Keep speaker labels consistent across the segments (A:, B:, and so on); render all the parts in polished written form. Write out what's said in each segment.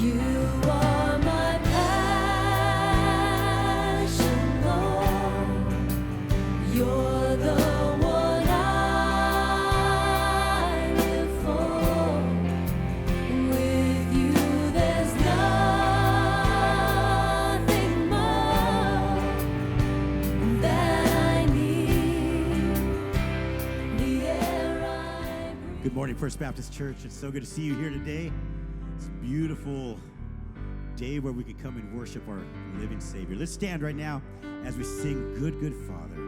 A: You are my passion, Lord. You're the one I live for. With you there's nothing more that I need. The air I breathe.
B: Good morning, First Baptist Church. It's so good to see you here today. It's a beautiful day where we can come and worship our living Savior. Let's stand right now as we sing Good, Good Father.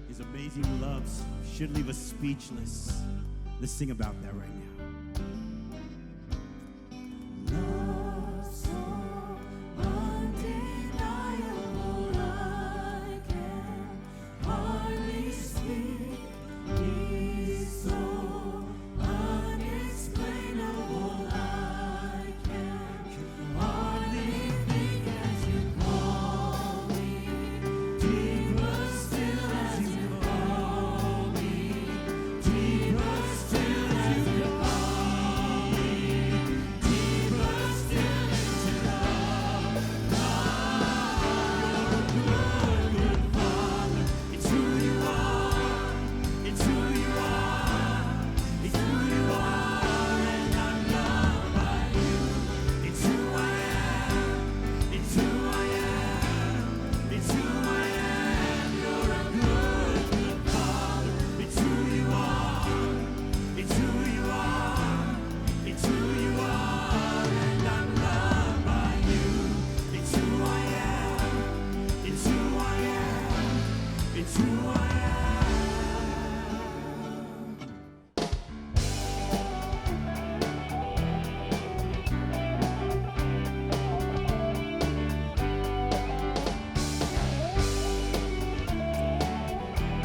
B: His amazing loves should leave us speechless. Let's sing about that right now.
A: Love so undeniable, I can hardly speak. He's so unexplainable, I can hardly think as you call me. Deeper still as you call me. Deeper still as you call me. Deeper still into love. You're a good, good Father. It's who you are. It's who you are. It's who you are, and I'm loved by you. It's who I am. It's who I am. It's who I am. You're a good, good Father. It's who you are. It's who you are. It's who you are, and I'm loved by you. It's who I am. It's who I am. It's who I am.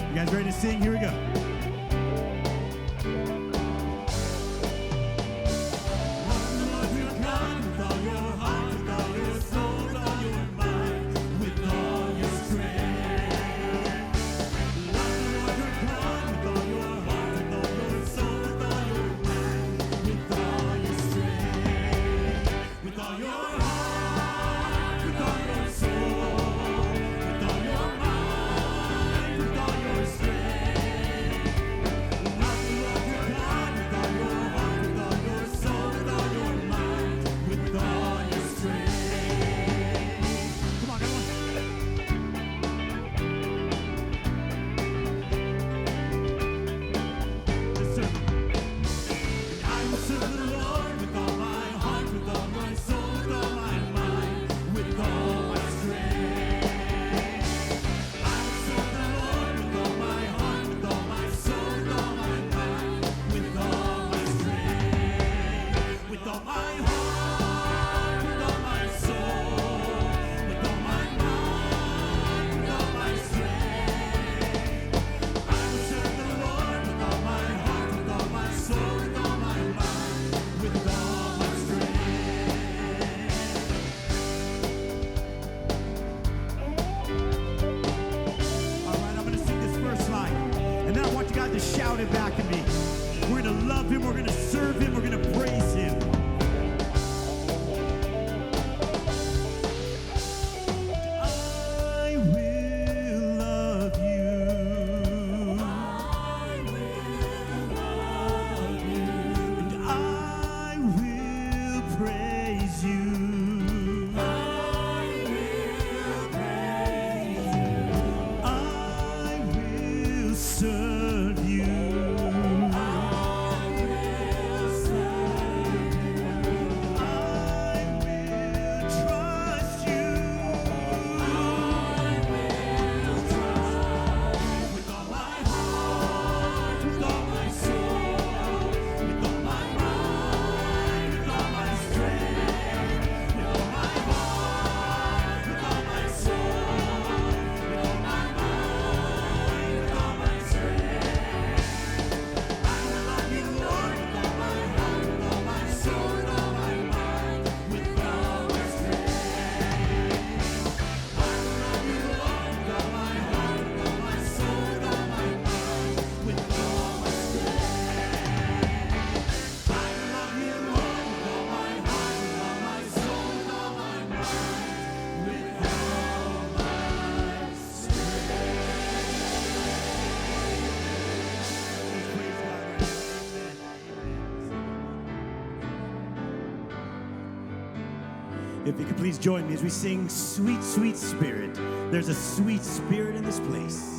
B: You guys ready to sing? Here we go.
A: Lord, you're God with all your heart, with all your soul, with all your mind, with all your strength. Lord, you're God with all your heart, with all your soul, with all your mind, with
B: If you could please join me as we sing Sweet, Sweet Spirit. There's a sweet spirit in this place.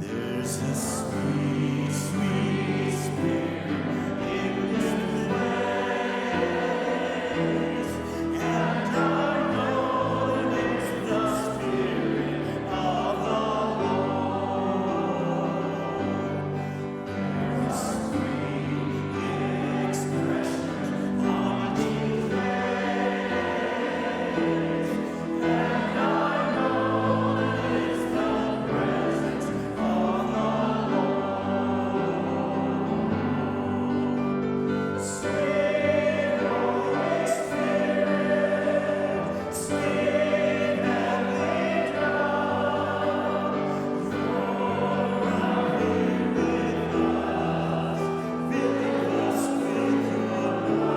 B: There's a sweet, sweet spirit in this place, and I know it's the Spirit of the Lord. There's a sweet expression of His grace, and I know it's the presence of the Lord. Sweet Holy Spirit, sweet heavenly dove, you're right here with us, filling us with your love.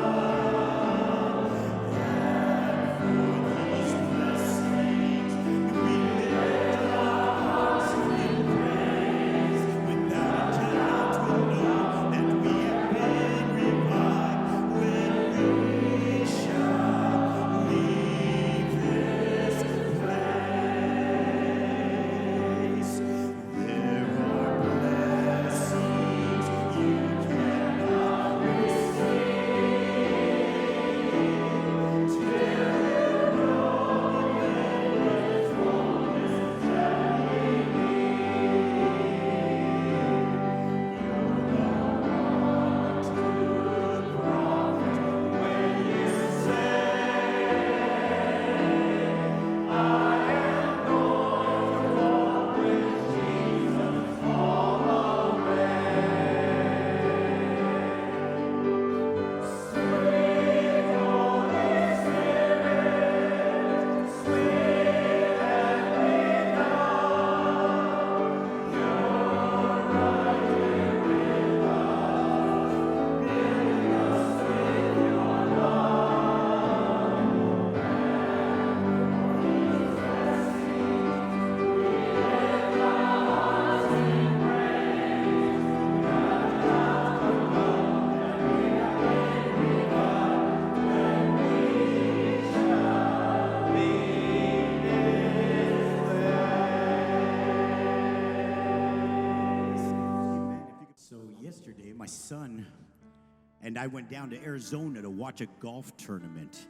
B: And for these blessings, we lift our hearts in praise. Without a doubt, we know that we have been revived when we shall leave this place. There are blessings you cannot receive till you know the fullness that we So yesterday, my son and I went down to Arizona to watch a golf tournament.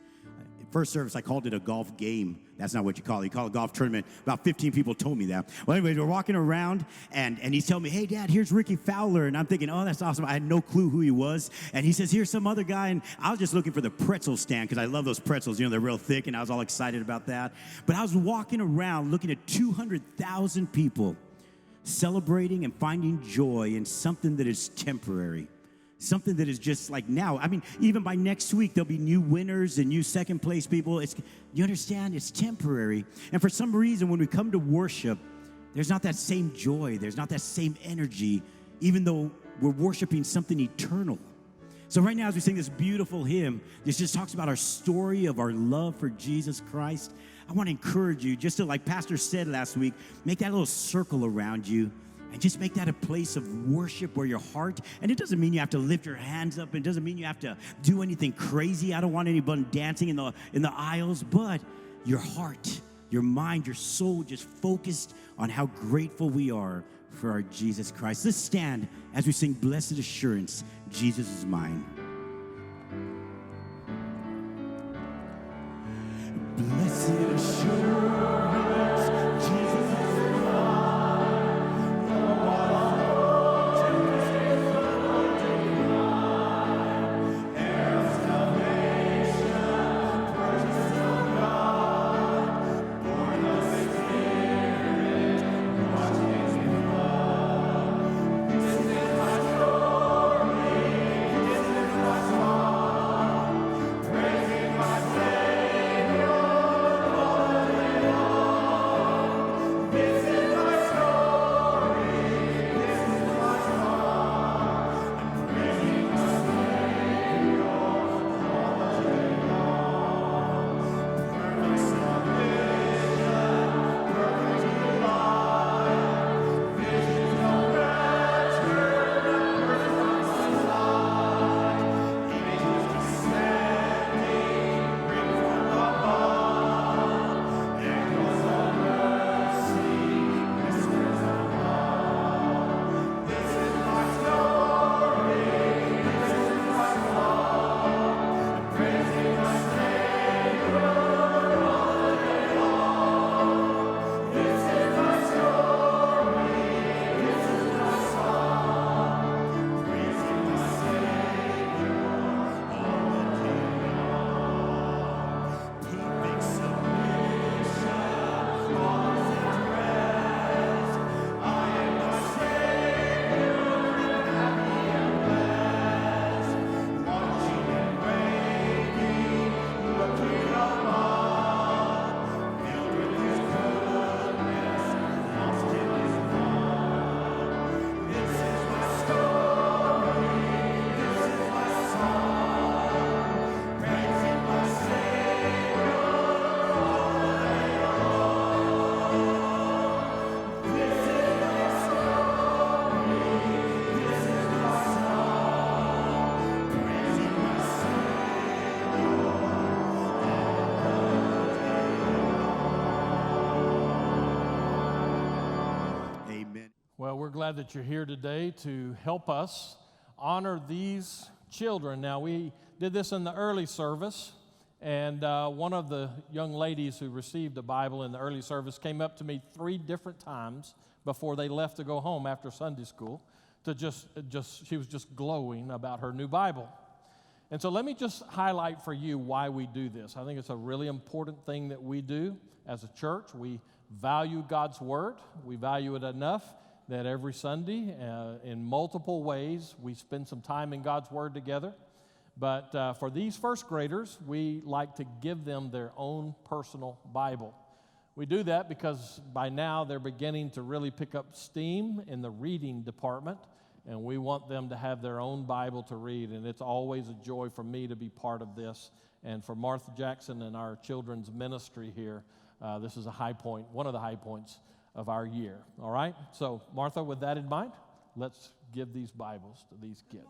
B: First service, I called it a golf game. That's not what you call it. You call it a golf tournament. About 15 people told me that. Well, anyways, we're walking around, and he's telling me, hey, Dad, here's Ricky Fowler. And I'm thinking, oh, that's awesome. I had no clue who he was. And he says, here's some other guy. And I was just looking for the pretzel stand because I love those pretzels. You know, they're real thick, and I was all excited about that. But I was walking around looking at 200,000 people celebrating and finding joy in something that is temporary. Something that is just like now. I mean, even by next week, there'll be new winners and new second place people. You understand? It's temporary. And for some reason, when we come to worship, there's not that same joy. There's not that same energy, even though we're worshiping something eternal. So right now, as we sing this beautiful hymn, this just talks about our story of our love for Jesus Christ. I want to encourage you, just to, like Pastor said last week, make that little circle around you. And just make that a place of worship where your heart, and it doesn't mean you have to lift your hands up. It doesn't mean you have to do anything crazy. I don't want anybody dancing in the aisles, but your heart, your mind, your soul just focused on how grateful we are for our Jesus Christ. Let's stand as we sing Blessed Assurance, Jesus is mine. Blessed assurance, Jesus is praising my Savior.
C: Well, we're glad that you're here today to help us honor these children. Now, we did this in the early service, and one of the young ladies who received a Bible in the early service came up to me 3 different times before they left to go home after Sunday school to she was just glowing about her new Bible. And so let me just highlight for you why we do this. I think it's a really important thing that we do as a church. We value God's Word. We value it enough that every Sunday, in multiple ways, we spend some time in God's Word together. But for these first graders, we like to give them their own personal Bible. We do that because by now they're beginning to really pick up steam in the reading department, and we want them to have their own Bible to read. And it's always a joy for me to be part of this. And for Martha Jackson and our children's ministry here, this is a high point, one of the high points of our year. All right? So, Martha, with that in mind, let's give these Bibles to these kids.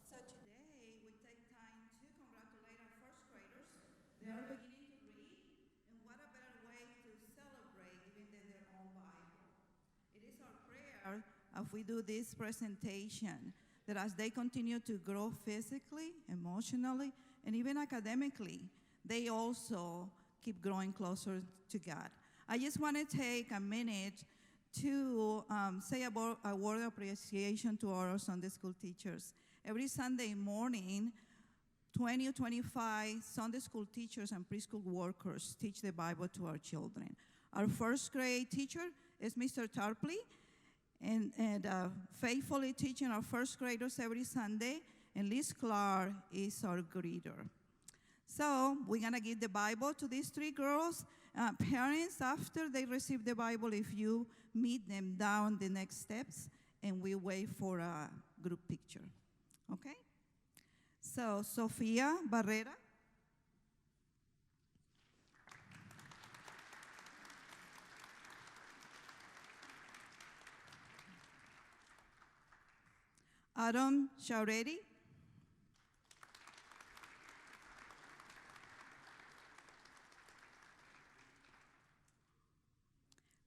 D: So today we take time to congratulate our first graders. They are beginning to read, and what a better way to celebrate giving them their own Bible. It is our prayer as we do this presentation that as they continue to grow physically, emotionally, and even academically, they also keep growing closer to God. I just want to take a minute to say about a word of appreciation to our Sunday school teachers. Every Sunday morning, 20 or 25 Sunday school teachers and preschool workers teach the Bible to our children. Our first grade teacher is Mr. Tarpley, and faithfully teaching our first graders every Sunday, and Liz Clark is our greeter. So we're going to give the Bible to these 3 girls. Parents, after they receive the Bible, if you meet them down the next steps, and we wait for a group picture. Okay? So, Sofia Barrera. Adam Shauredi.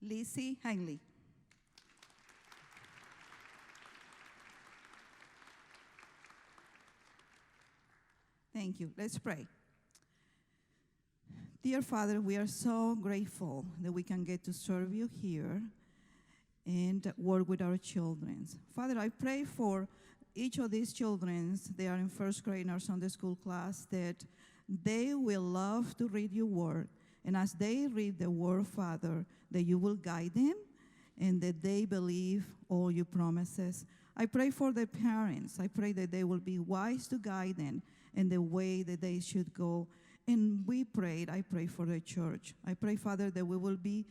D: Lizzie Hangley. Thank you. Let's pray. Dear Father, we are so grateful that we can get to serve you here and work with our children. Father, I pray for each of these children, they are in first grade in our Sunday school class, that they will love to read your word. And as they read the word, Father, that you will guide them and that they believe all your promises. I pray for the parents. I pray that they will be wise to guide them in the way that they should go. And I pray for the church. I pray, Father, that we will be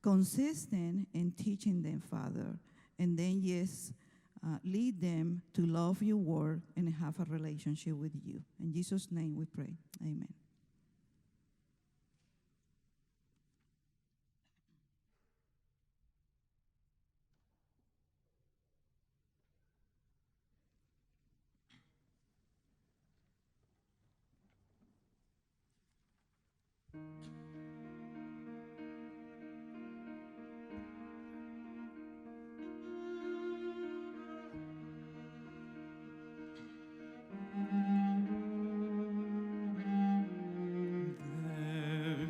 D: consistent in teaching them, Father. And then, yes, lead them to love your word and have a relationship with you. In Jesus' name we pray. Amen.
A: There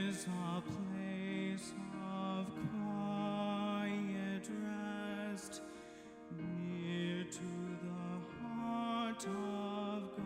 A: is a place of quiet rest near to the heart of God.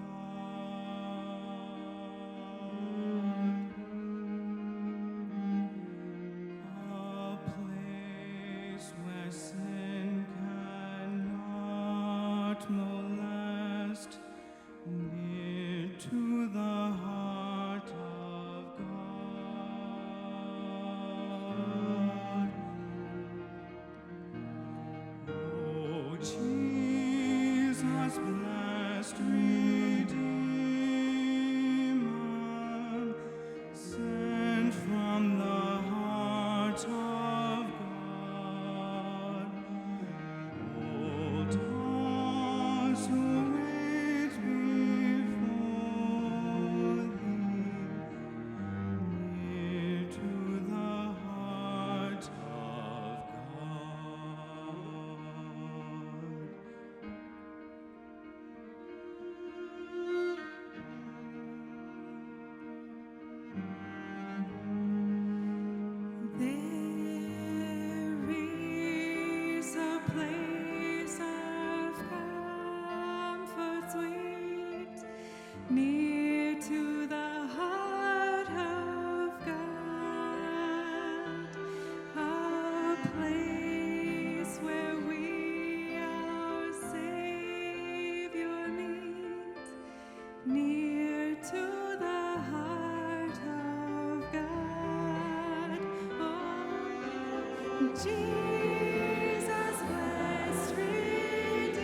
E: Jesus, blessed Redeemer,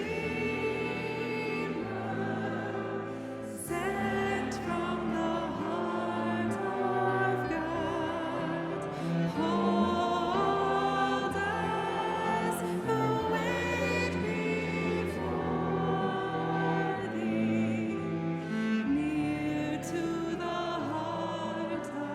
E: sent from the heart of God, hold us who wait before thee, near to the heart of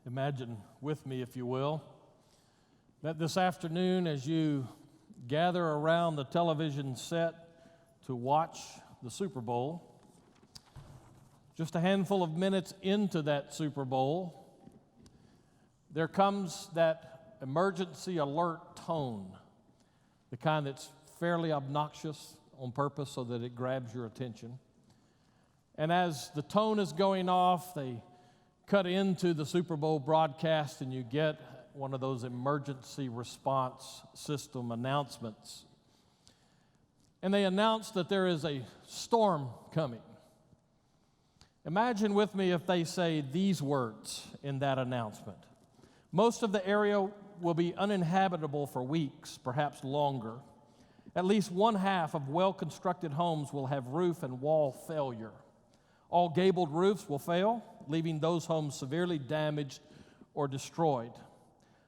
C: Imagine with me, if you will, that this afternoon, as you gather around the television set to watch the Super Bowl, just a handful of minutes into that Super Bowl, there comes that emergency alert tone, the kind that's fairly obnoxious on purpose so that it grabs your attention. And as the tone is going off, they cut into the Super Bowl broadcast and you get one of those emergency response system announcements. And they announce that there is a storm coming. Imagine with me if they say these words in that announcement. Most of the area will be uninhabitable for weeks, perhaps longer. At least one half of well-constructed homes will have roof and wall failure. All gabled roofs will fail, leaving those homes severely damaged or destroyed.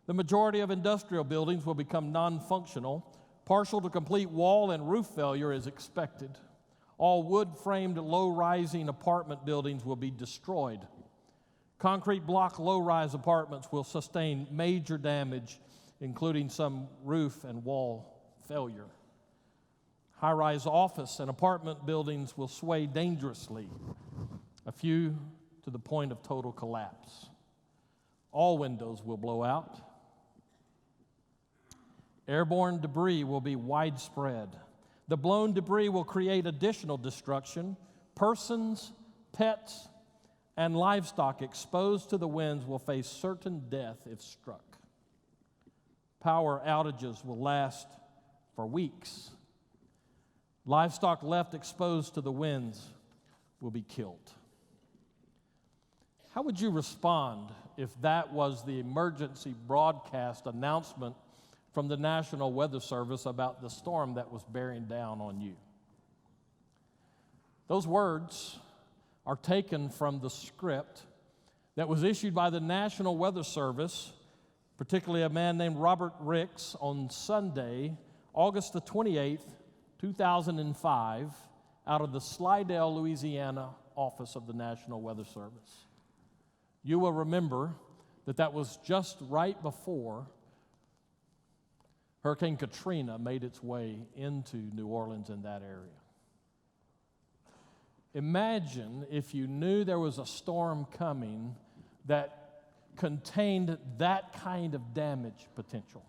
C: The majority of industrial buildings will become non-functional. Partial to complete wall and roof failure is expected. All wood-framed, low-rising apartment buildings will be destroyed. Concrete block low-rise apartments will sustain major damage, including some roof and wall failure. High-rise office and apartment buildings will sway dangerously, a few to the point of total collapse. All windows will blow out. Airborne debris will be widespread. The blown debris will create additional destruction. Persons, pets, and livestock exposed to the winds will face certain death if struck. Power outages will last for weeks. Livestock left exposed to the winds will be killed. How would you respond if that was the emergency broadcast announcement from the National Weather Service about the storm that was bearing down on you? Those words are taken from the script that was issued by the National Weather Service, particularly a man named Robert Ricks, on Sunday, August the 28th, 2005, out of the Slidell, Louisiana office of the National Weather Service. You will remember that that was just right before Hurricane Katrina made its way into New Orleans in that area. Imagine if you knew there was a storm coming that contained that kind of damage potential.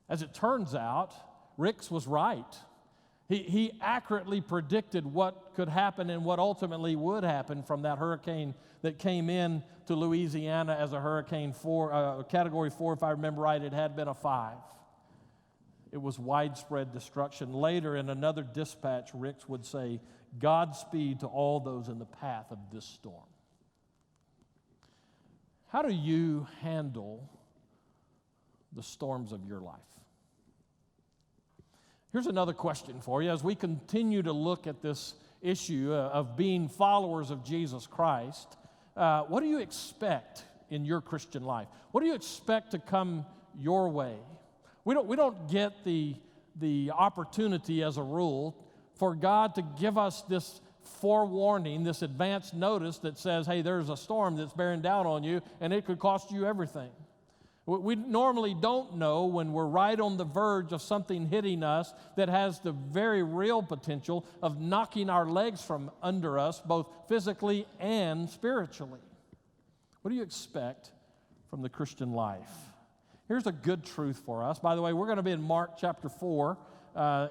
C: As it turns out, Ricks was right. He accurately predicted what could happen and what ultimately would happen from that hurricane that came in to Louisiana as a Hurricane 4, Category 4, if I remember right. It had been a 5. It was widespread destruction. Later, in another dispatch, Ricks would say, "Godspeed to all those in the path of this storm." How do you handle the storms of your life? Here's another question for you. As we continue to look at this issue of being followers of Jesus Christ, what do you expect in your Christian life? What do you expect to come your way? We don't get the opportunity as a rule for God to give us this forewarning, this advance notice that says, hey, there's a storm that's bearing down on you and it could cost you everything. We normally don't know when we're right on the verge of something hitting us that has the very real potential of knocking our legs from under us, both physically and spiritually. What do you expect from the Christian life? Here's a good truth for us. By the way, we're going to be in Mark chapter 4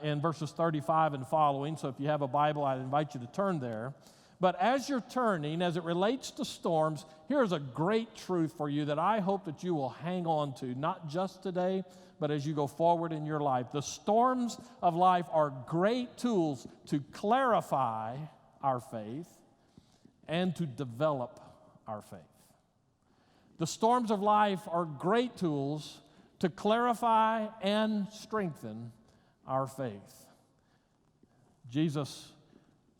C: in verses 35 and following, so if you have a Bible, I'd invite you to turn there. But as you're turning, as it relates to storms, here's a great truth for you that I hope that you will hang on to, not just today, but as you go forward in your life. The storms of life are great tools to clarify our faith and to develop our faith. The storms of life are great tools to clarify and strengthen our faith. Jesus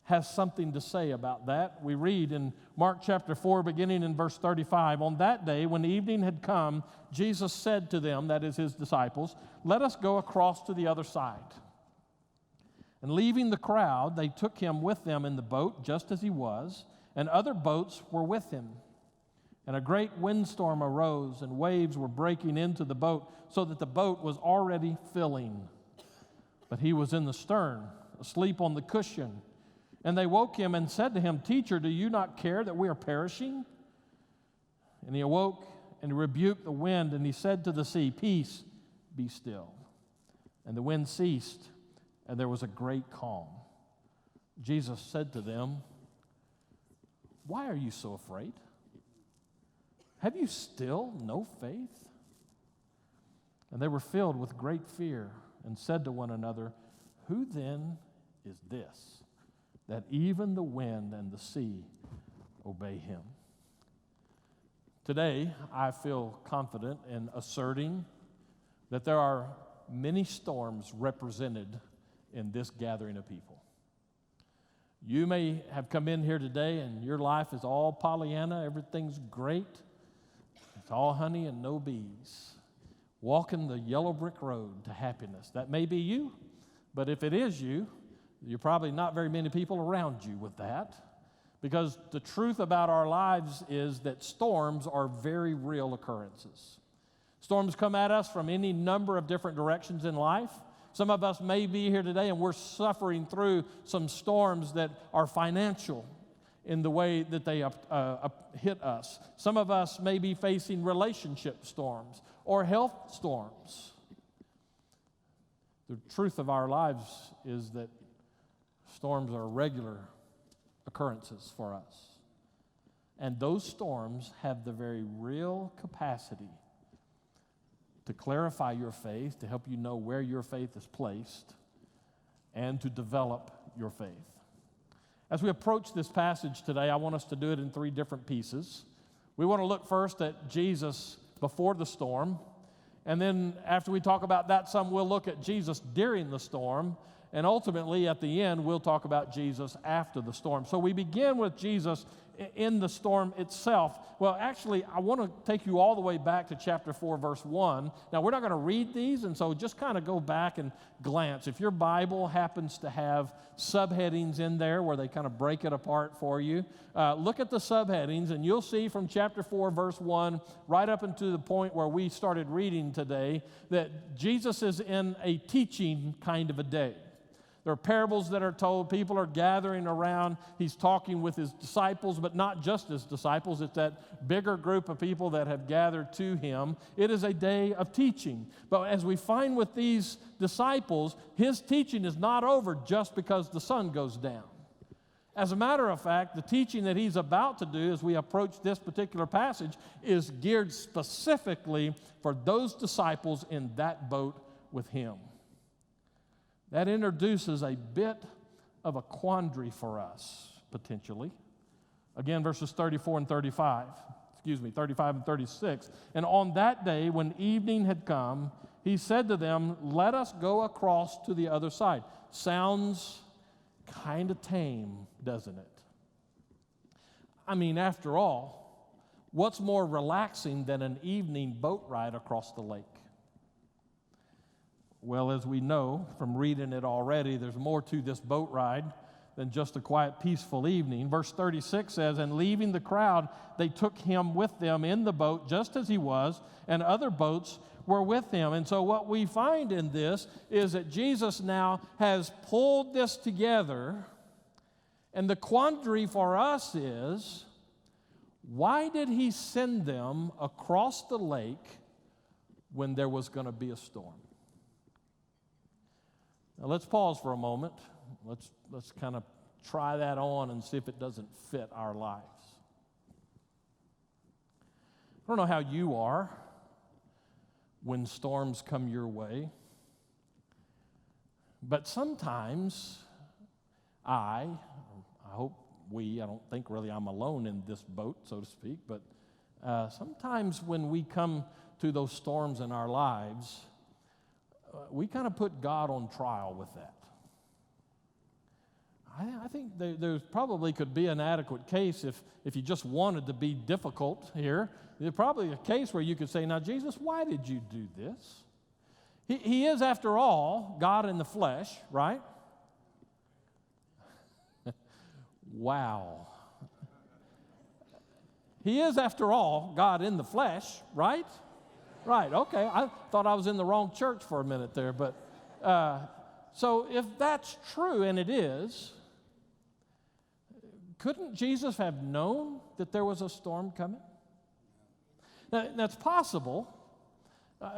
C: has something to say about that. We read in Mark chapter 4, beginning in verse 35, "On that day, when the evening had come, Jesus said to them," that is his disciples, "Let us go across to the other side." And leaving the crowd, they took him with them in the boat, just as he was, and other boats were with him. And a great windstorm arose, and waves were breaking into the boat, so that the boat was already filling. But he was in the stern, asleep on the cushion. And they woke him and said to him, "Teacher, do you not care that we are perishing?" And he awoke and rebuked the wind, and he said to the sea, "Peace, be still." And the wind ceased, and there was a great calm. Jesus said to them, "Why are you so afraid? Have you still no faith?" And they were filled with great fear and said to one another, "Who then is this, that even the wind and the sea obey him?" Today, I feel confident in asserting that there are many storms represented in this gathering of people. You may have come in here today and your life is all Pollyanna, everything's great, it's all honey and no bees, walking the yellow brick road to happiness. That may be you, but if it is you, you're probably not very many people around you with that, because the truth about our lives is that storms are very real occurrences. Storms come at us from any number of different directions in life. Some of us may be here today and we're suffering through some storms that are financial in the way that they hit us. Some of us may be facing relationship storms or health storms. The truth of our lives is that storms are regular occurrences for us. And those storms have the very real capacity to clarify your faith, to help you know where your faith is placed, and to develop your faith. As we approach this passage today, I want us to do it in 3 different pieces. We want to look first at Jesus before the storm, and then after we talk about that some, we'll look at Jesus during the storm, And ultimately, at the end, we'll talk about Jesus after the storm. So we begin with Jesus in the storm itself. Well, actually, I want to take you all the way back to chapter 4, verse 1. Now, we're not going to read these, and so just kind of go back and glance. If your Bible happens to have subheadings in there where they kind of break it apart for you, look at the subheadings, and you'll see from chapter 4, verse 1, right up into the point where we started reading today, that Jesus is in a teaching kind of a day. There are parables that are told. People are gathering around. He's talking with his disciples, but not just his disciples. It's that bigger group of people that have gathered to him. It is a day of teaching. But as we find with these disciples, his teaching is not over just because the sun goes down. As a matter of fact, the teaching that he's about to do as we approach this particular passage is geared specifically for those disciples in that boat with him. That introduces a bit of a quandary for us, potentially. Again, verses 34 and 35, 35 and 36. And on that day, when evening had come, he said to them, "Let us go across to the other side." Sounds kind of tame, doesn't it? I mean, after all, what's more relaxing than an evening boat ride across the lake? Well, as we know from reading it already, there's more to this boat ride than just a quiet, peaceful evening. Verse 36 says, "And leaving the crowd, they took him with them in the boat just as he was, and other boats were with him." And so what we find in this is that Jesus now has pulled this together, and the quandary for us is, why did he send them across the lake when there was going to be a storm? Now let's pause for a moment. Let's kind of try that on and see if it doesn't fit our lives. I don't know how you are when storms come your way, but sometimes I hope I don't think really I'm alone in this boat, so to speak, but sometimes when we come to those storms in our lives, we kind of put God on trial with that. I think there probably could be an adequate case if you just wanted to be difficult here. There's probably a case where you could say, "Now, Jesus, why did you do this?" He is, after all, God in the flesh, right? Wow. He is, after all, God in the flesh, right? Right, okay. I thought I was in the wrong church for a minute there. But so if that's true, and it is, couldn't Jesus have known that there was a storm coming? Now, that's possible.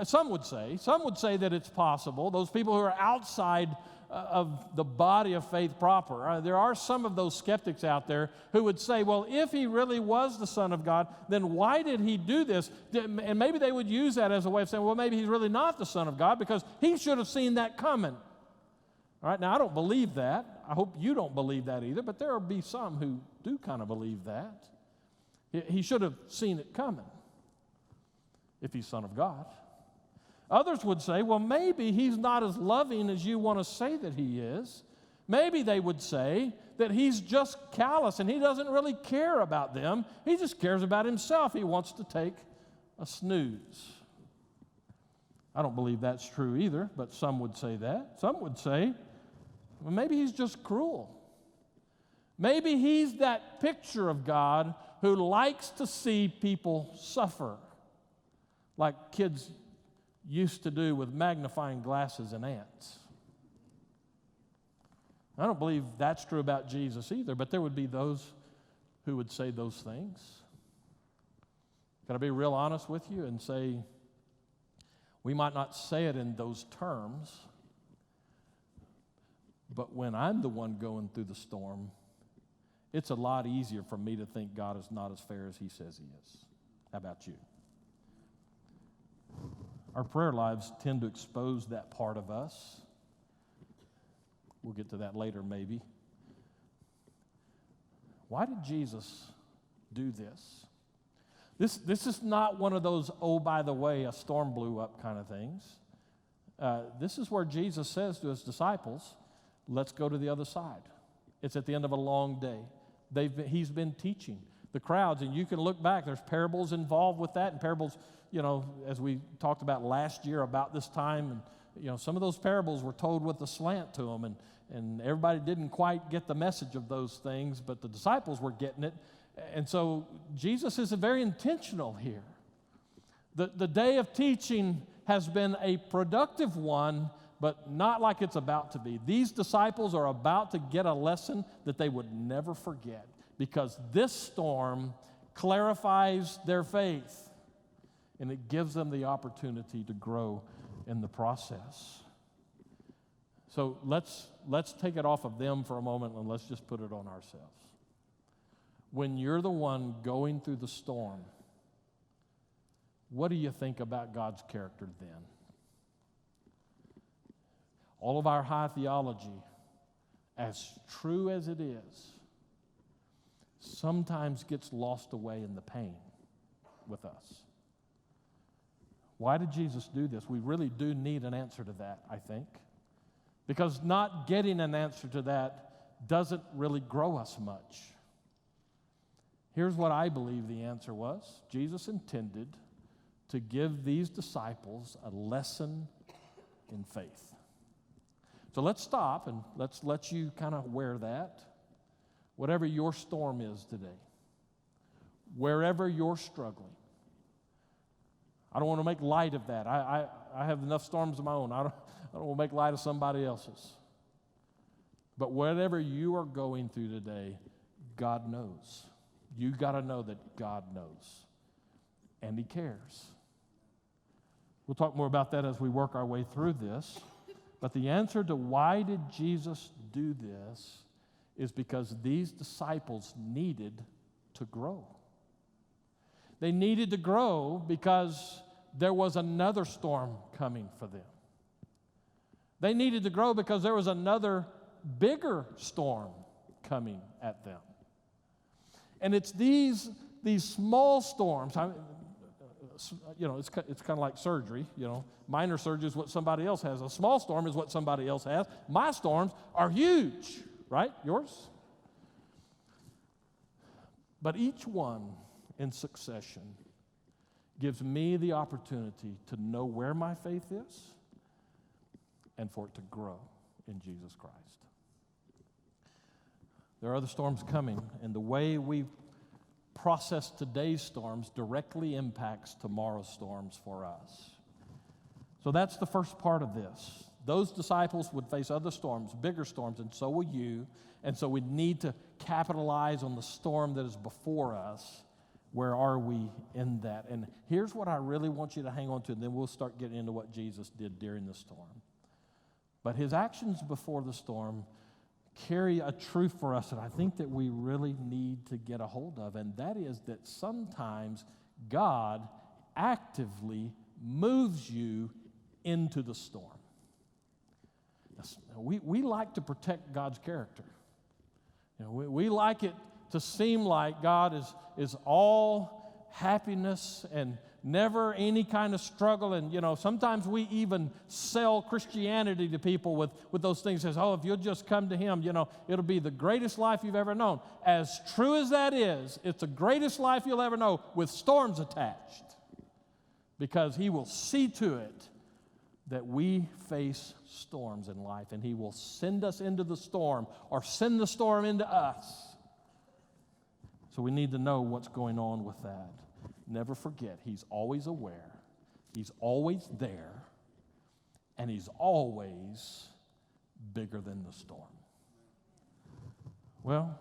C: Some would say that it's possible. Those people who are outside of the body of faith proper. There are some of those skeptics out there who would say, well, if he really was the Son of God, then why did he do this? And maybe they would use that as a way of saying, well, maybe he's really not the Son of God because he should have seen that coming. All right, now I don't believe that. I hope you don't believe that either, but there will be some who do kind of believe that. He should have seen it coming if he's Son of God. Others would say, well, maybe he's not as loving as you want to say that he is. Maybe they would say that he's just callous and he doesn't really care about them. He just cares about himself. He wants to take a snooze. I don't believe that's true either, but some would say that. Some would say, well, maybe he's just cruel. Maybe he's that picture of God who likes to see people suffer, like kids used to do with magnifying glasses and ants. I don't believe that's true about Jesus either, but there would be those who would say those things. Can I be real honest with you and say, we might not say it in those terms, but when I'm the one going through the storm, it's a lot easier for me to think God is not as fair as he says he is. How about you? Our prayer lives tend to expose that part of us. We'll get to that later, maybe. Why did Jesus do this? This is not one of those, oh, by the way, a storm blew up kind of things. This is where Jesus says to his disciples, Let's go to the other side. It's at the end of a long day. He's been teaching the crowds, and you can look back. There's parables involved with that, and parables, as we talked about last year about this time, and some of those parables were told with a slant to them, and everybody didn't quite get the message of those things, but the disciples were getting it. And so Jesus is very intentional here. The day of teaching has been a productive one, but not like it's about to be. These disciples are about to get a lesson that they would never forget, because this storm clarifies their faith, and it gives them the opportunity to grow in the process. So let's take it off of them for a moment, and let's just put it on ourselves. When you're the one going through the storm, what do you think about God's character then? All of our high theology, as true as it is, sometimes gets lost away in the pain with us. Why did Jesus do this? We really do need an answer to that, I think. Because not getting an answer to that doesn't really grow us much. Here's what I believe the answer was. Jesus intended to give these disciples a lesson in faith. So let's stop and let's let you kind of wear that. Whatever your storm is today, wherever you're struggling. I don't want to make light of that. I have enough storms of my own. I don't want to make light of somebody else's. But whatever you are going through today, God knows. You got to know that God knows, and He cares. We'll talk more about that as we work our way through this. But the answer to why did Jesus do this is because these disciples needed to grow. They needed to grow because there was another storm coming for them. They needed to grow because there was another bigger storm coming at them. And it's these small storms. It's kind of like surgery. Minor surgery is what somebody else has. A small storm is what somebody else has. My storms are huge, right? Yours? But each one in succession gives me the opportunity to know where my faith is and for it to grow in Jesus Christ. There are other storms coming, and the way we process today's storms directly impacts tomorrow's storms for us. So that's the first part of this. Those disciples would face other storms, bigger storms, and so will you. And so we need to capitalize on the storm that is before us. Where are we in that? And here's what I really want you to hang on to, and then we'll start getting into what Jesus did during the storm. But His actions before the storm carry a truth for us that I think that we really need to get a hold of, and that is that sometimes God actively moves you into the storm. We like to protect God's character. We like it to seem like God is all happiness and never any kind of struggle. And, sometimes we even sell Christianity to people with those things. Says, if you'll just come to Him, it'll be the greatest life you've ever known. As true as that is, it's the greatest life you'll ever know with storms attached. Because He will see to it that we face storms in life, and He will send us into the storm or send the storm into us. So we need to know what's going on with that. Never forget, He's always aware, He's always there, and He's always bigger than the storm. Well,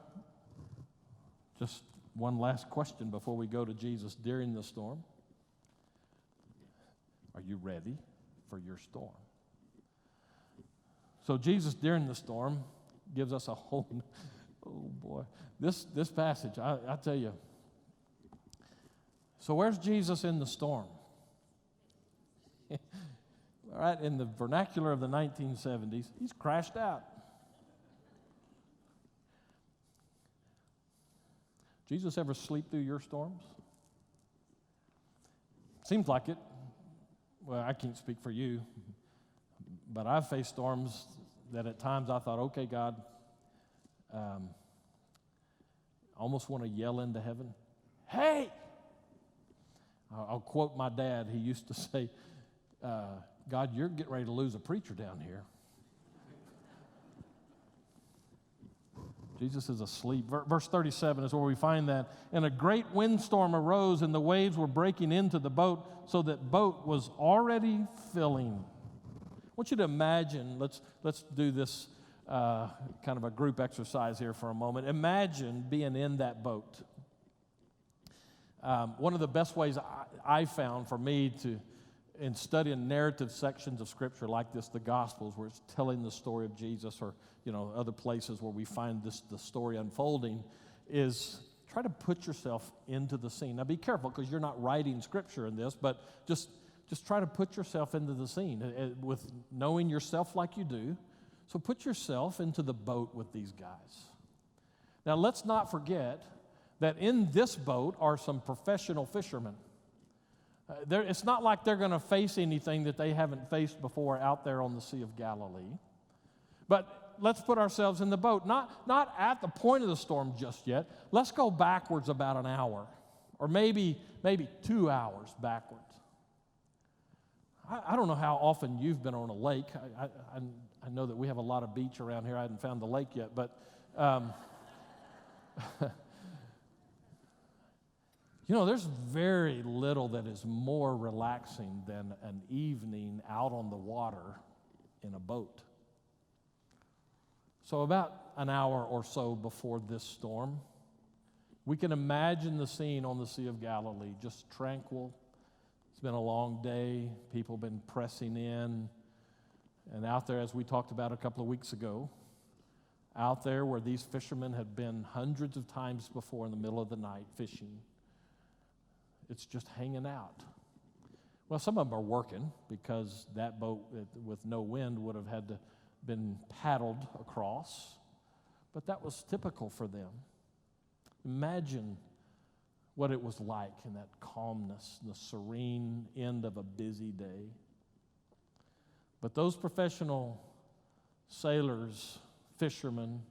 C: just one last question before we go to Jesus during the storm. Are you ready for your storm? So Jesus during the storm gives us a whole, oh boy, this passage, I tell you. So where's Jesus in the storm? All right, in the vernacular of the 1970s, He's crashed out. Jesus ever sleep through your storms? Seems like it. Well, I can't speak for you, but I've faced storms, that at times I thought, okay, God, I almost want to yell into heaven, hey! I'll quote my dad. He used to say, God, you're getting ready to lose a preacher down here. Jesus is asleep. Verse 37 is where we find that. And a great windstorm arose, and the waves were breaking into the boat, so that boat was already filling. I want you to imagine, let's do this kind of a group exercise here for a moment. Imagine being in that boat. One of the best ways I found for me in studying narrative sections of Scripture like this, the Gospels, where it's telling the story of Jesus, or other places where we find the story unfolding, is try to put yourself into the scene. Now, be careful, because you're not writing Scripture in this, but just try to put yourself into the scene with knowing yourself like you do. So put yourself into the boat with these guys. Now, let's not forget that in this boat are some professional fishermen. It's not like they're going to face anything that they haven't faced before out there on the Sea of Galilee. But let's put ourselves in the boat, not at the point of the storm just yet. Let's go backwards about an hour, or maybe 2 hours backwards. I don't know how often you've been on a lake. I know that we have a lot of beach around here. I hadn't found the lake yet, but there's very little that is more relaxing than an evening out on the water in a boat. So about an hour or so before this storm, we can imagine the scene on the Sea of Galilee, just tranquil. It's been a long day. People have been pressing in. And out there, as we talked about a couple of weeks ago, out there where these fishermen had been hundreds of times before in the middle of the night fishing, it's just hanging out. Well, some of them are working, because that boat with no wind would have had to been paddled across, but that was typical for them. Imagine what it was like in that calmness, the serene end of a busy day. But those professional sailors, fishermen,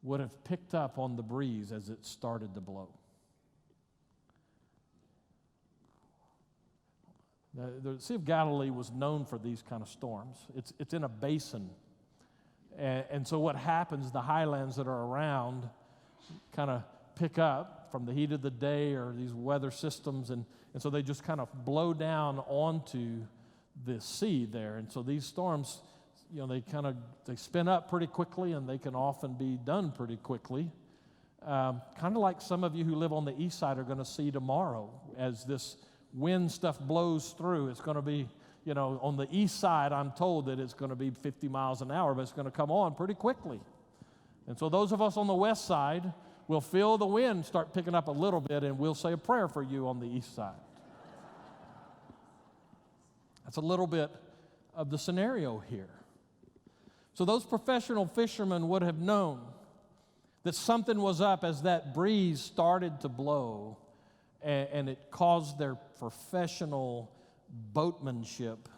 C: would have picked up on the breeze as it started to blow. The Sea of Galilee was known for these kind of storms. It's in a basin. And so what happens, the highlands that are around kind of pick up from the heat of the day or these weather systems, and so they just kind of blow down onto the sea there. And so these storms, they spin up pretty quickly, and they can often be done pretty quickly. Kind of like some of you who live on the east side are going to see tomorrow as this wind stuff blows through. It's going to be, on the east side, I'm told that it's going to be 50 miles an hour, but it's going to come on pretty quickly. And so those of us on the west side will feel the wind start picking up a little bit, and we'll say a prayer for you on the east side. That's a little bit of the scenario here. So those professional fishermen would have known that something was up as that breeze started to blow, and it caused their professional boatmanship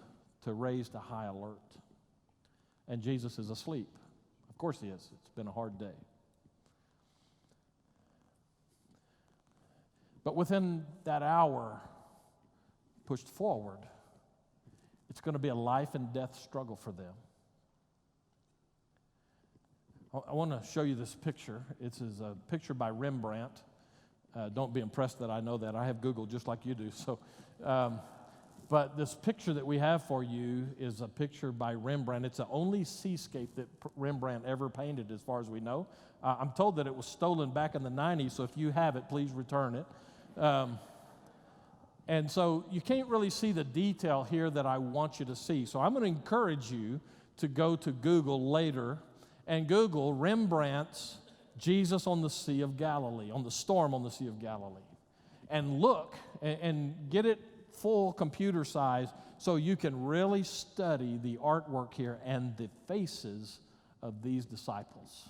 C: to raise to high alert. And Jesus is asleep. Of course he is. It's been a hard day. But within that hour, pushed forward, it's going to be a life and death struggle for them. I want to show you this picture. It's a picture by Rembrandt. Don't be impressed that I know that. I have Google just like you do. So, but this picture that we have for you is a picture by Rembrandt. It's the only seascape that Rembrandt ever painted, as far as we know. I'm told that it was stolen back in the 90s, so if you have it, please return it. And so you can't really see the detail here that I want you to see. So I'm going to encourage you to go to Google later and Google Rembrandt's Jesus on the Sea of Galilee, on the storm on the Sea of Galilee. And look and get it full computer size so you can really study the artwork here and the faces of these disciples.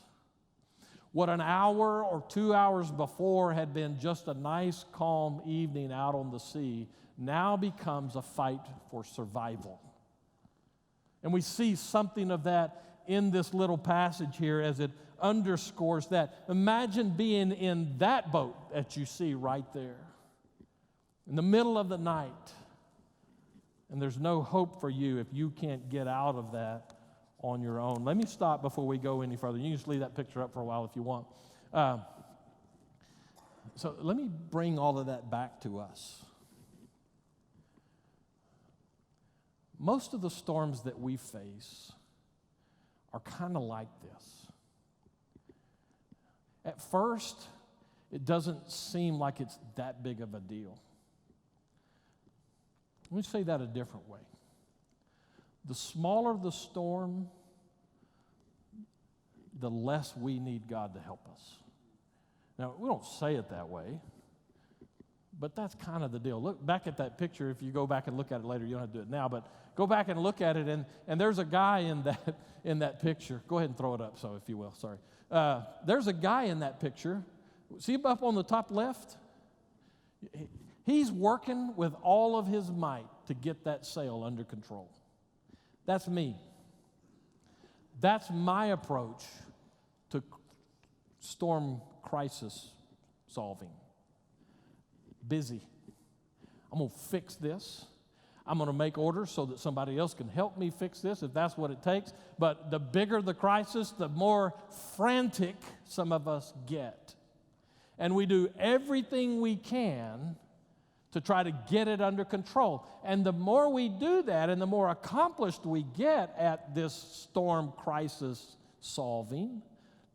C: What an hour or 2 hours before had been just a nice, calm evening out on the sea now becomes a fight for survival. And we see something of that in this little passage here as it underscores that. Imagine being in that boat that you see right there in the middle of the night, and there's no hope for you if you can't get out of that on your own. Let me stop before we go any further. You can just leave that picture up for a while if you want. So let me bring all of that back to us. Most of the storms that we face are kind of like this. At first, it doesn't seem like it's that big of a deal. Let me say that a different way. The smaller the storm, the less we need God to help us. Now, we don't say it that way, but that's kind of the deal. Look back at that picture. If you go back and look at it later, you don't have to do it now, but go back and look at it, and there's a guy in that picture. Go ahead and throw it up, so if you will, sorry. There's a guy in that picture. See him up on the top left? He's working with all of his might to get that sail under control. That's me. That's my approach to storm crisis solving. Busy. I'm going to fix this. I'm going to make orders so that somebody else can help me fix this if that's what it takes. But the bigger the crisis, the more frantic some of us get. And we do everything we can to try to get it under control. And the more we do that and the more accomplished we get at this storm crisis solving,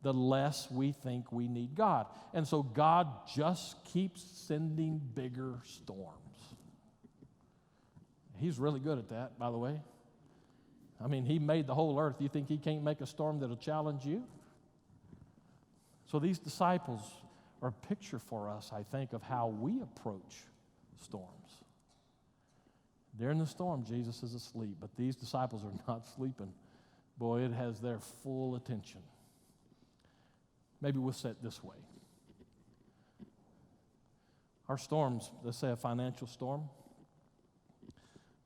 C: the less we think we need God. And so God just keeps sending bigger storms. He's really good at that, by the way. I mean, he made the whole earth. You think he can't make a storm that'll challenge you? So these disciples are a picture for us, I think, of how we approach storms. During the storm, Jesus is asleep, but these disciples are not sleeping. Boy, it has their full attention. Maybe we'll say it this way. Our storms, let's say a financial storm,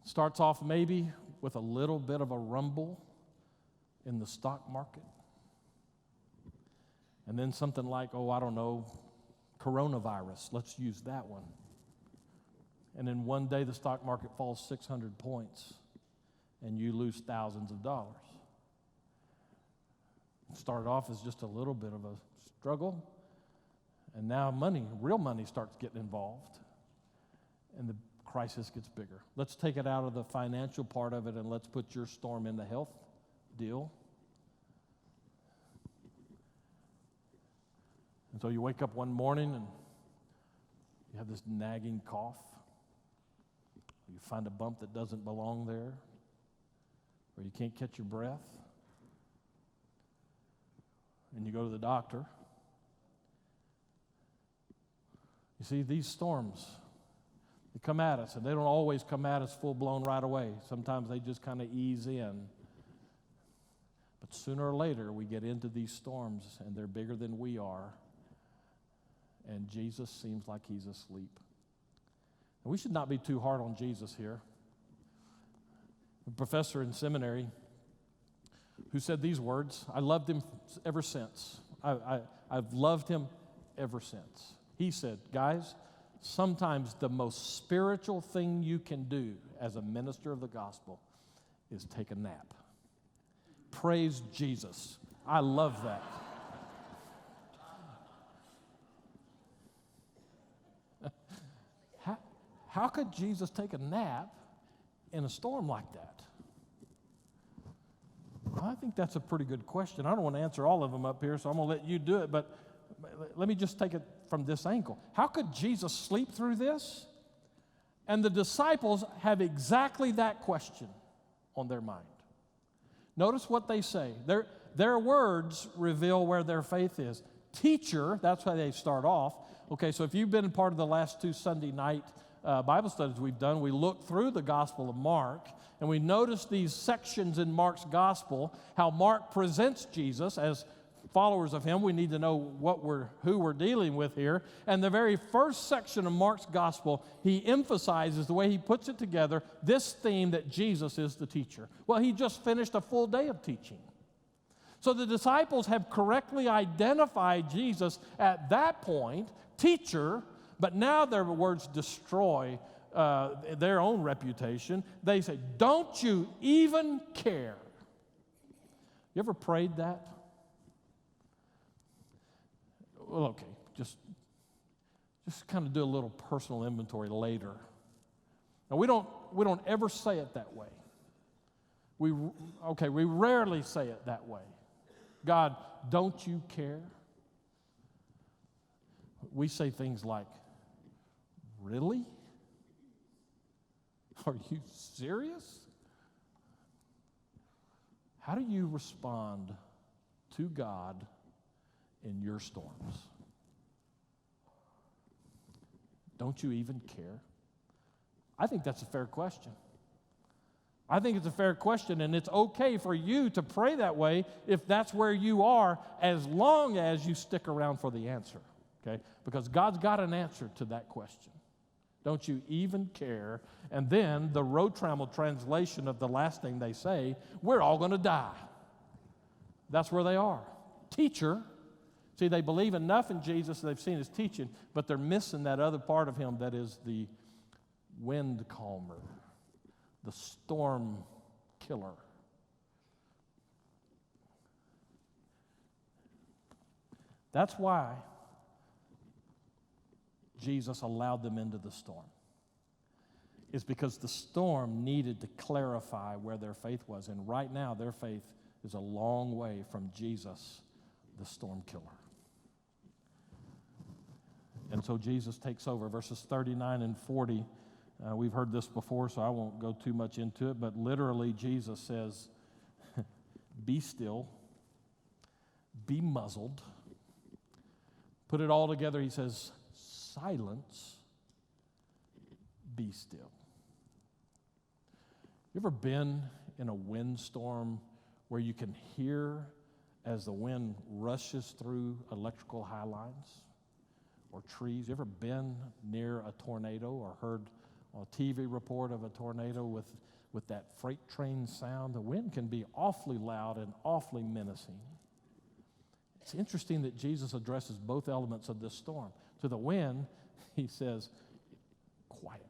C: starts off maybe with a little bit of a rumble in the stock market. And then something like, coronavirus. Let's use that one. And then one day the stock market falls 600 points and you lose thousands of dollars. It started off as just a little bit of a struggle, and now real money starts getting involved, and the crisis gets bigger. Let's take it out of the financial part of it and let's put your storm in the health deal. And so you wake up one morning and you have this nagging cough. You find a bump that doesn't belong there, or you can't catch your breath. And you go to the doctor. You see, these storms, they come at us, and they don't always come at us full-blown right away. Sometimes they just kind of ease in. But sooner or later, we get into these storms, and they're bigger than we are, and Jesus seems like he's asleep. And we should not be too hard on Jesus here. A professor in seminary who said these words, I loved him ever since. I've loved him ever since. He said, guys, sometimes the most spiritual thing you can do as a minister of the gospel is take a nap. Praise Jesus. I love that. How could Jesus take a nap in a storm like that? Well, I think that's a pretty good question. I don't want to answer all of them up here, so I'm going to let you do it, but let me just take it from this angle. How could Jesus sleep through this? And the disciples have exactly that question on their mind. Notice what they say. Their words reveal where their faith is. Teacher, that's how they start off. Okay, so if you've been part of the last 2 Sunday night Bible studies we've done, we looked through the Gospel of Mark, and we noticed these sections in Mark's Gospel, how Mark presents Jesus as followers of him. We need to know who we're dealing with here. And the very first section of Mark's Gospel, he emphasizes the way he puts it together, this theme that Jesus is the teacher. Well, he just finished a full day of teaching. So the disciples have correctly identified Jesus at that point, teacher, but now their words destroy their own reputation. They say, don't you even care? You ever prayed that? Well, okay, just kind of do a little personal inventory later. Now, we don't ever say it that way. We rarely say it that way. God, don't you care? We say things like, really? Are you serious? How do you respond to God in your storms? Don't you even care? I think that's a fair question. I think it's a fair question, and it's okay for you to pray that way if that's where you are, as long as you stick around for the answer, okay? Because God's got an answer to that question. Don't you even care? And then the Rotramel translation of the last thing they say, we're all going to die. That's where they are. Teacher. See, they believe enough in Jesus, they've seen his teaching, but they're missing that other part of him that is the wind calmer, the storm killer. That's why Jesus allowed them into the storm. It's because the storm needed to clarify where their faith was. And right now, their faith is a long way from Jesus, the storm killer. And so Jesus takes over. Verses 39 and 40, we've heard this before, so I won't go too much into it, but literally Jesus says, be still, be muzzled. Put it all together, he says, silence, be still. You ever been in a windstorm where you can hear as the wind rushes through electrical high lines or trees? You ever been near a tornado or heard a TV report of a tornado with that freight train sound? The wind can be awfully loud and awfully menacing. It's interesting that Jesus addresses both elements of this storm. To the wind, he says, quiet.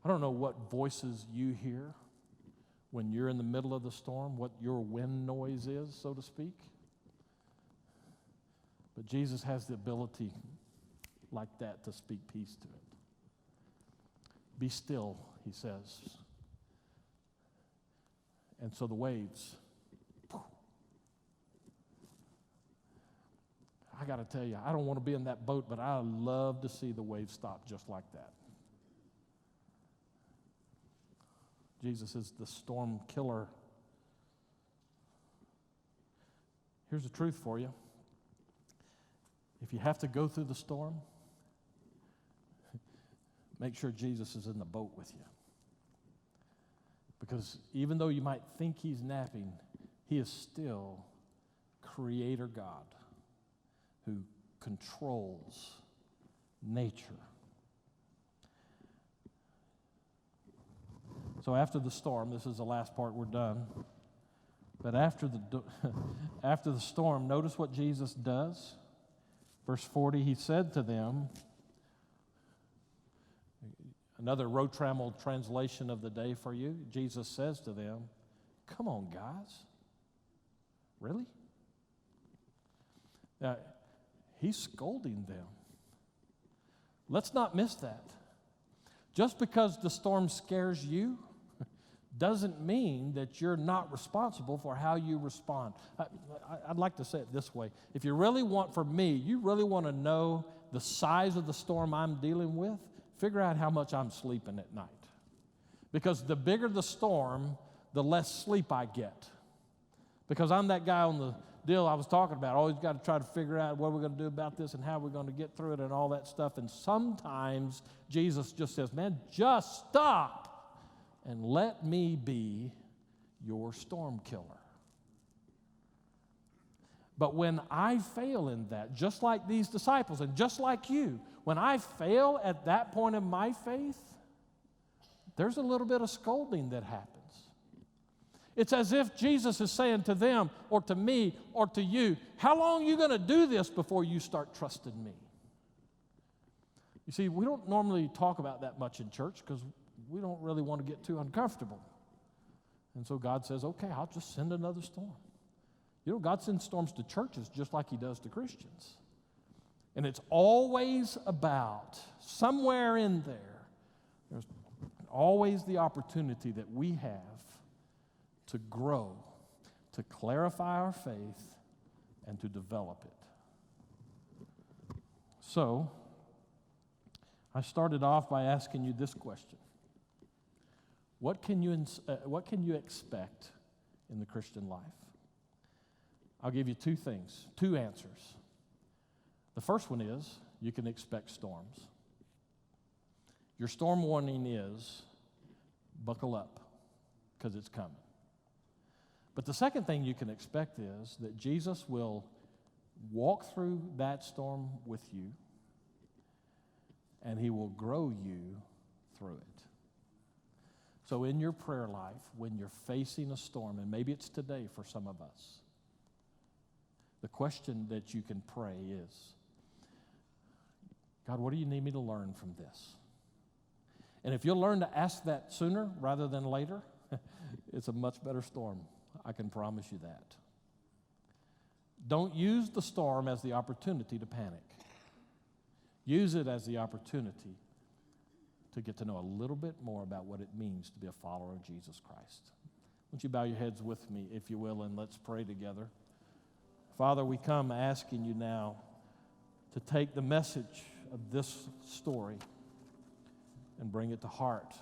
C: I don't know what voices you hear when you're in the middle of the storm, what your wind noise is, so to speak. But Jesus has the ability like that to speak peace to it. Be still, he says. And so the waves, I got to tell you, I don't want to be in that boat, but I love to see the waves stop just like that. Jesus is the storm killer. Here's the truth for you. If you have to go through the storm, make sure Jesus is in the boat with you. Because even though you might think he's napping, he is still Creator God who controls nature. So after the storm, this is the last part, we're done. But after the storm, notice what Jesus does. Verse 40, he said to them, another Rotramel translation of the day for you, Jesus says to them, come on, guys. Really? Now, he's scolding them. Let's not miss that. Just because the storm scares you doesn't mean that you're not responsible for how you respond. I'd like to say it this way. If you really want, for me, you really want to know the size of the storm I'm dealing with, figure out how much I'm sleeping at night. Because the bigger the storm, the less sleep I get. Because I'm that guy on the deal I was talking about. Always got to try to figure out what we're going to do about this and how we're going to get through it and all that stuff. And sometimes Jesus just says, man, just stop and let me be your storm killer. But when I fail in that, just like these disciples and just like you, when I fail at that point in my faith, there's a little bit of scolding that happens. It's as if Jesus is saying to them or to me or to you, how long are you going to do this before you start trusting me? You see, we don't normally talk about that much in church because we don't really want to get too uncomfortable. And so God says, okay, I'll just send another storm. You know, God sends storms to churches just like he does to Christians. And it's always about, somewhere in there, there's always the opportunity that we have to grow, to clarify our faith, and to develop it. So, I started off by asking you this question. What can you expect in the Christian life? I'll give you two answers. The first one is you can expect storms. Your storm warning is buckle up because it's coming. But the second thing you can expect is that Jesus will walk through that storm with you and he will grow you through it. So in your prayer life, when you're facing a storm, and maybe it's today for some of us, the question that you can pray is, God, what do you need me to learn from this? And if you'll learn to ask that sooner rather than later, it's a much better storm. I can promise you that. Don't use the storm as the opportunity to panic. Use it as the opportunity to get to know a little bit more about what it means to be a follower of Jesus Christ. Won't you bow your heads with me, if you will, and let's pray together. Father, we come asking you now to take the message of this story and bring it to heart.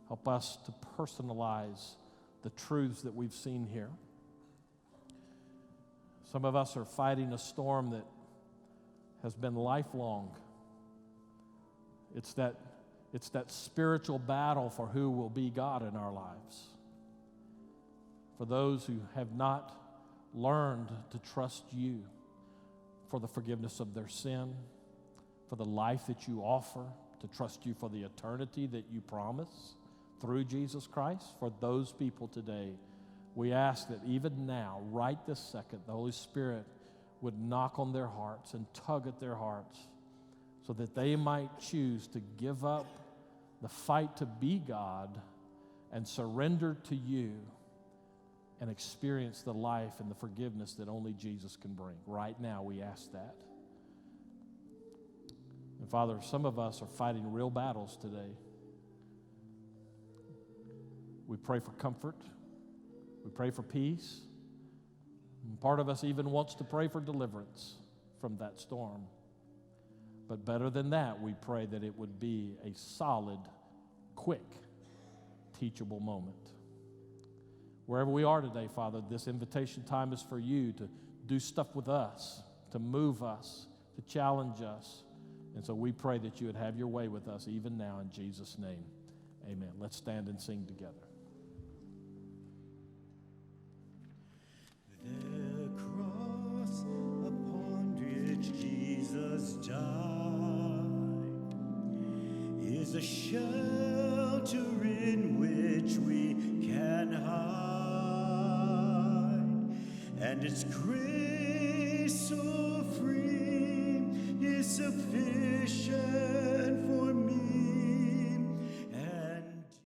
C: Help us to personalize the truths that we've seen here. Some of us are fighting a storm that has been lifelong. It's that spiritual battle for who will be God in our lives. For those who have not learned to trust you for the forgiveness of their sin, for the life that you offer, to trust you for the eternity that you promise through Jesus Christ, for those people today, we ask that even now, right this second, the Holy Spirit would knock on their hearts and tug at their hearts so that they might choose to give up the fight to be God and surrender to you and experience the life and the forgiveness that only Jesus can bring. Right now, we ask that. And Father, some of us are fighting real battles today. We pray for comfort. We pray for peace. And part of us even wants to pray for deliverance from that storm. But better than that, we pray that it would be a solid, quick, teachable moment. Wherever we are today, Father, this invitation time is for you to do stuff with us, to move us, to challenge us. And so we pray that you would have your way with us even now in Jesus' name. Amen. Let's stand and sing together.
A: The cross upon which Jesus died is a shelter in which we can hide, and its grace so free is sufficient